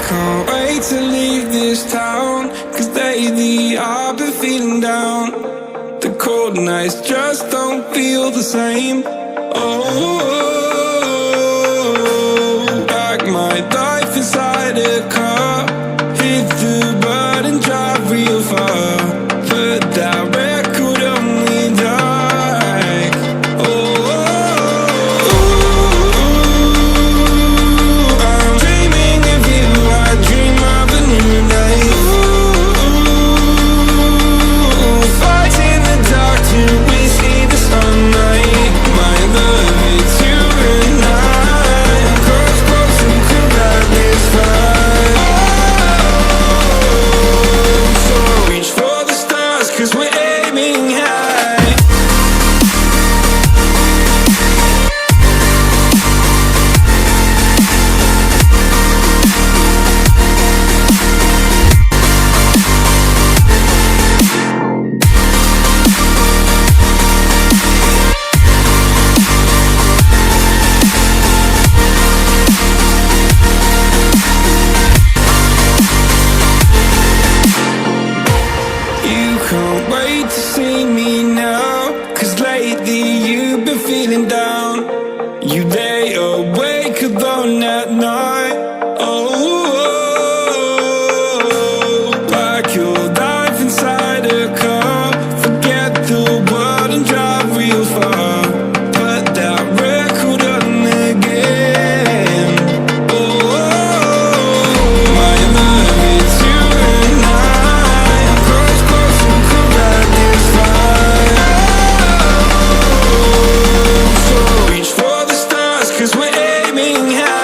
can't wait to leave this town, 'cause lately I've been feeling down. The cold nights just don't feel the same. Oh, like my life inside a car, hit the button, drive real far, but that record on me like, oh, I'm dreaming of you, I dream of a new day. Fight in the dark till we see the sunlight. My love, it's you and I. Cross boats and could ride this fire. So reach for the stars, 'cause we're aiming high. You can't wait to see me now, 'cause lately you've been feeling down. You lay awake alone at night. Oh, like your life inside a car. Forget the world and drive real far. Put that record on again. Oh, my love, it's you and I. Cross boats and could ride this fire. So reach for the stars, 'cause we're aiming high.